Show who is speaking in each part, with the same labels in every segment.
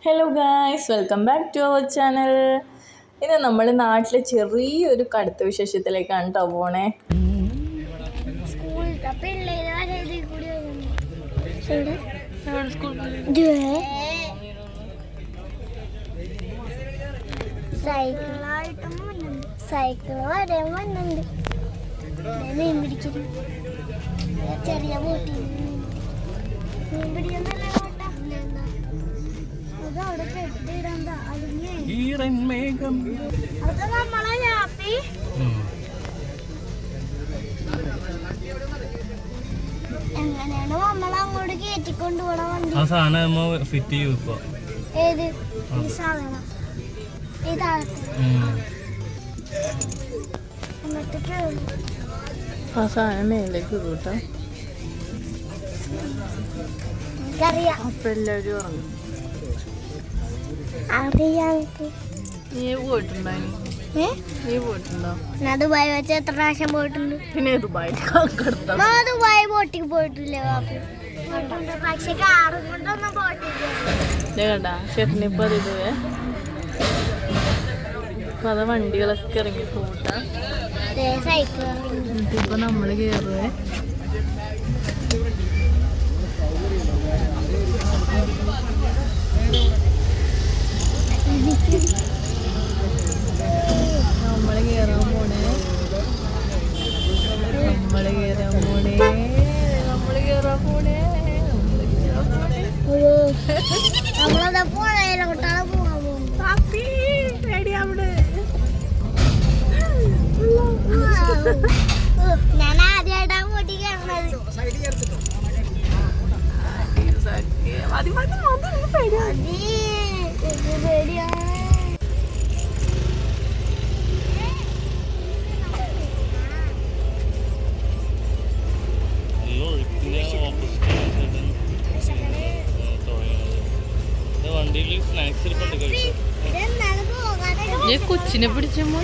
Speaker 1: Hello guys, welcome back to our channel. ഇന്ന് നമ്മൾ നാട്ടിലെ ചെറിയൊരു കടുത്ത വിശേഷത്തിലേക്കാണ് കേട്ടോ പോണേ.
Speaker 2: സൈക്കിൾ വരെ വന്നുണ്ട്. മീൻ പിടിക്കുന്നു, ചെറിയ ബോട്ടി മീൻ പിടിക്കുന്നല്ല. എങ്ങനെയാണ് നമ്മളെ അങ്ങോട്ട് കയറ്റിക്കൊണ്ട് പോണ വണ്ടി?
Speaker 3: ആ സാധനം ഫിറ്റ് ചെയ്യും ഇപ്പൊ.
Speaker 2: ഏത് ഈ സാധനം?
Speaker 1: ആ സാധനം മേലേക്ക് കൂട്ടാം.
Speaker 2: എനിക്കറിയാം.
Speaker 1: അപ്പൊ എല്ലാവരും ഉറങ്ങും. നീ പോയിട്ടുണ്ടോ? നീ പോയിട്ടുണ്ടോ?
Speaker 2: ഞാൻ ദുബായ് വെച്ച് എത്ര പ്രാവശ്യം പോയിട്ടുണ്ട്.
Speaker 1: പിന്നെ ദുബായ്
Speaker 2: ദുബായ് ബോട്ടിൽ പോയിട്ടില്ലേ ബാപ്പി? പക്ഷെ കാറും കൊണ്ടൊന്നും പോയിട്ടില്ല.
Speaker 1: കണ്ടാ ഷെഫിനിപ്പോ ഇതുവേ പല വണ്ടികളൊക്കെ ഇറങ്ങി പോട്ടാ.
Speaker 2: സൈക്കിൾ
Speaker 1: ഇപ്പൊ നമ്മള് കേറുവേ. നമ്മള് കേറാൻ പോണേ.
Speaker 2: നമ്മളവിടെ പോണേലോട്ടാണ് പോകാൻ പോകുന്നത്. ഞാൻ ആദ്യമായിട്ടാണ് ബോട്ടിൽ കയറുന്നത്. പേടിയാണ്.
Speaker 3: വണ്ടിയിൽ സ്നാക്സ് ഇരിപ്പുണ്ട്.
Speaker 1: കൊച്ചിനെ പിടിച്ചമ്മോ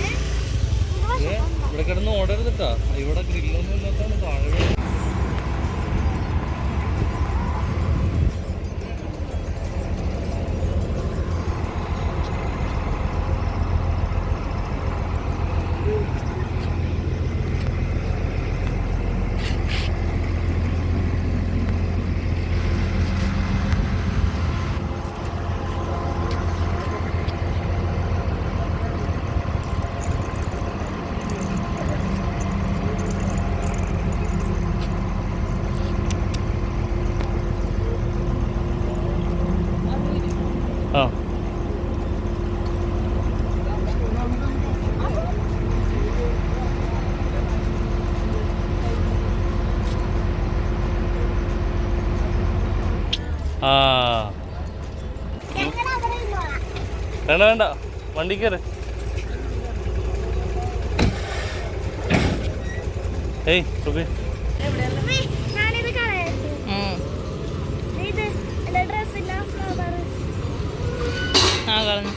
Speaker 3: ഇവിടെ കിടന്ന് ഓടരുതട്ടാ. ഇവിടെ ഗ്രില്ലൊന്നും ഇല്ലാത്താണ് താഴെ. വേണ്ട വേണ്ട, വണ്ടി കയറ്. ഏയ് സുബി,
Speaker 1: കളഞ്ഞു.